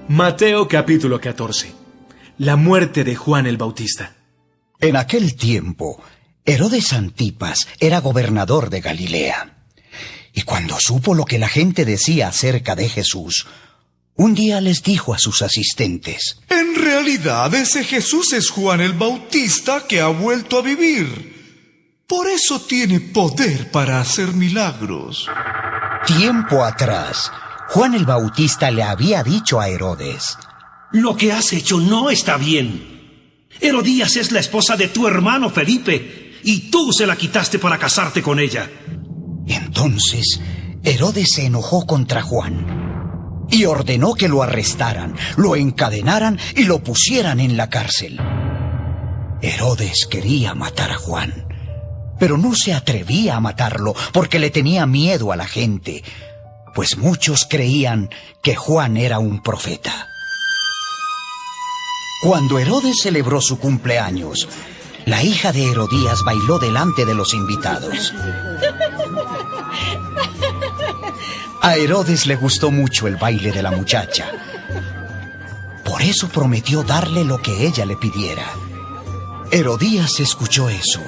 Mateo capítulo 14. La muerte de Juan el Bautista. En aquel tiempo, Herodes Antipas era gobernador de Galilea. Y cuando supo lo que la gente decía acerca de Jesús, un día les dijo a sus asistentes: En realidad ese Jesús es Juan el Bautista que ha vuelto a vivir. Por eso tiene poder para hacer milagros. Tiempo atrás, Juan el Bautista le había dicho a Herodes: Lo que has hecho no está bien. Herodías es la esposa de tu hermano Felipe, y tú se la quitaste para casarte con ella. Entonces, Herodes se enojó contra Juan y ordenó que lo arrestaran, lo encadenaran y lo pusieran en la cárcel. Herodes quería matar a Juan, pero no se atrevía a matarlo porque le tenía miedo a la gente, pues muchos creían que Juan era un profeta. Cuando Herodes celebró su cumpleaños, la hija de Herodías bailó delante de los invitados. A Herodes le gustó mucho el baile de la muchacha. Por eso prometió darle lo que ella le pidiera. Herodías escuchó eso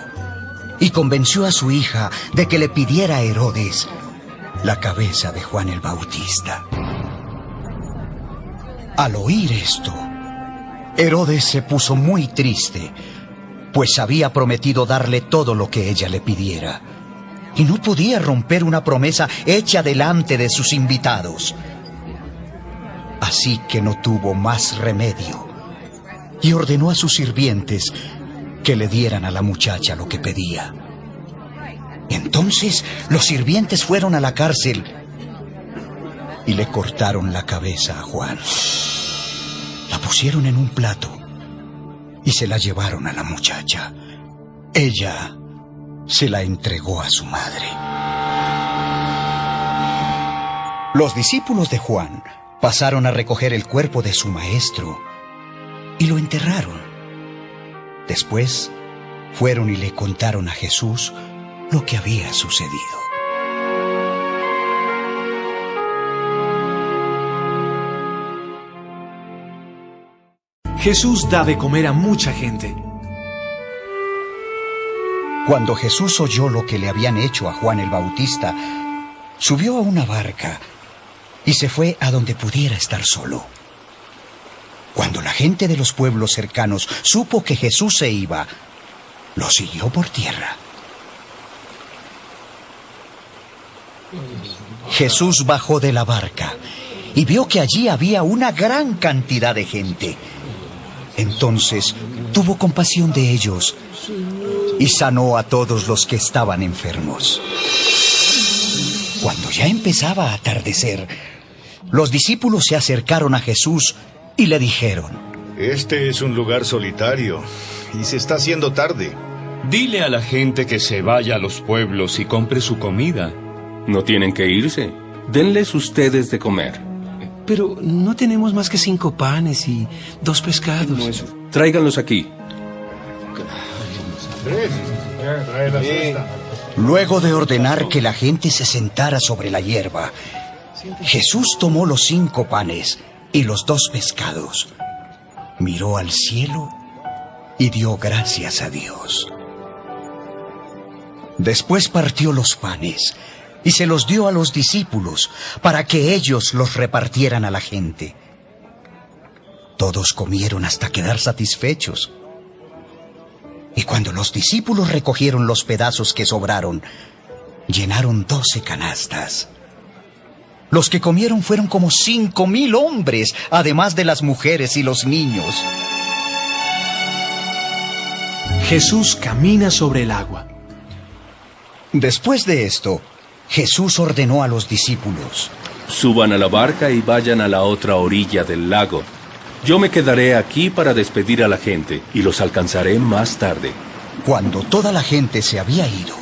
y convenció a su hija de que le pidiera a Herodes la cabeza de Juan el Bautista. Al oír esto, Herodes se puso muy triste, pues había prometido darle todo lo que ella le pidiera, y no podía romper una promesa hecha delante de sus invitados. Así que no tuvo más remedio, y ordenó a sus sirvientes que le dieran a la muchacha lo que pedía. Entonces los sirvientes fueron a la cárcel y le cortaron la cabeza a Juan. La pusieron en un plato y se la llevaron a la muchacha. Ella se la entregó a su madre. Los discípulos de Juan pasaron a recoger el cuerpo de su maestro y lo enterraron. Después fueron y le contaron a Jesús lo que había sucedido. Jesús da de comer a mucha gente. Cuando Jesús oyó lo que le habían hecho a Juan el Bautista, subió a una barca y se fue a donde pudiera estar solo. Cuando la gente de los pueblos cercanos supo que Jesús se iba, lo siguió por tierra. Jesús bajó de la barca y vio que allí había una gran cantidad de gente. Entonces tuvo compasión de ellos y sanó a todos los que estaban enfermos. Cuando ya empezaba a atardecer, los discípulos se acercaron a Jesús y le dijeron: Este es un lugar solitario y se está haciendo tarde. Dile a la gente que se vaya a los pueblos y compre su comida. No tienen que irse. Denles ustedes de comer. Pero no tenemos más que 5 panes y 2 pescados. Tráiganlos aquí. Luego de ordenar que la gente se sentara sobre la hierba, Jesús tomó los 5 panes y los 2 pescados, miró al cielo y dio gracias a Dios. Después partió los panes y se los dio a los discípulos para que ellos los repartieran a la gente. Todos comieron hasta quedar satisfechos. Y cuando los discípulos recogieron los pedazos que sobraron, llenaron 12 canastas. Los que comieron fueron como 5,000 hombres, además de las mujeres y los niños. Jesús camina sobre el agua. Después de esto, Jesús ordenó a los discípulos: Suban a la barca y vayan a la otra orilla del lago. Yo me quedaré aquí para despedir a la gente y los alcanzaré más tarde. Cuando toda la gente se había ido,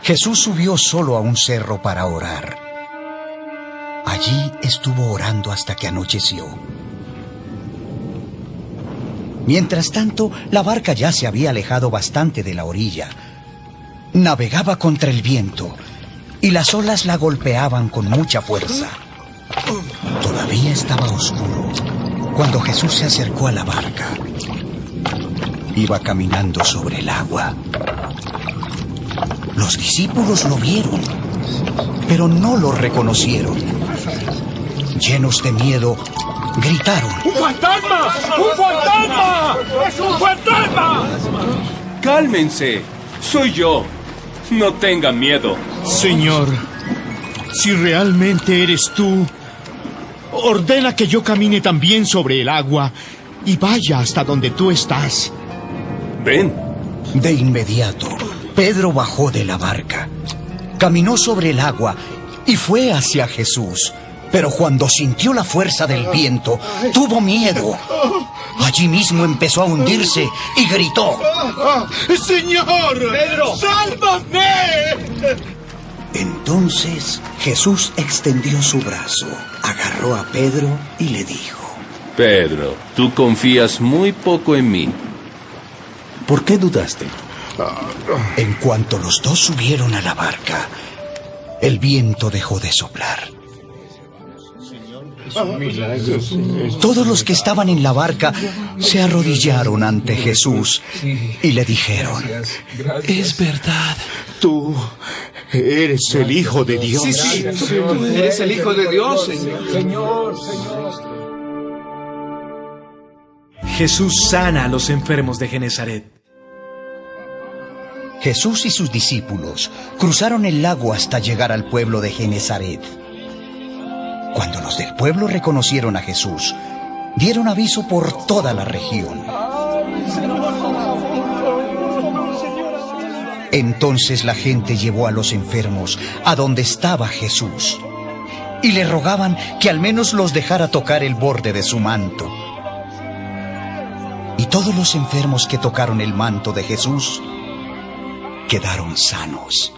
Jesús subió solo a un cerro para orar. Allí estuvo orando hasta que anocheció. Mientras tanto, la barca ya se había alejado bastante de la orilla. Navegaba contra el viento y las olas la golpeaban con mucha fuerza. Todavía estaba oscuro Cuando Jesús se acercó a la barca, iba caminando sobre el agua. Los discípulos lo vieron, pero no lo reconocieron. Llenos de miedo, gritaron: ¡Un fantasma! ¡Un fantasma! ¡Es un fantasma! Cálmense, soy yo. No tengan miedo. Señor, si realmente eres tú, ordena que yo camine también sobre el agua y vaya hasta donde tú estás. Ven. De inmediato, Pedro bajó de la barca, caminó sobre el agua y fue hacia Jesús. Pero cuando sintió la fuerza del viento, tuvo miedo. Allí mismo empezó a hundirse y gritó: ¡Señor! ¡Pedro! ¡Sálvame! Entonces Jesús extendió su brazo, agarró a Pedro y le dijo: Pedro, tú confías muy poco en mí. ¿Por qué dudaste? En cuanto los dos subieron a la barca, el viento dejó de soplar. Todos los que estaban en la barca se arrodillaron ante Jesús y le dijeron: Es verdad. Tú eres el Hijo de Dios. Sí, tú eres el Hijo de Dios, Señor. Jesús sana a los enfermos de Genesaret. Jesús y sus discípulos cruzaron el lago hasta llegar al pueblo de Genesaret. Cuando los del pueblo reconocieron a Jesús, dieron aviso por toda la región. Entonces la gente llevó a los enfermos a donde estaba Jesús y le rogaban que al menos los dejara tocar el borde de su manto. Y todos los enfermos que tocaron el manto de Jesús quedaron sanos.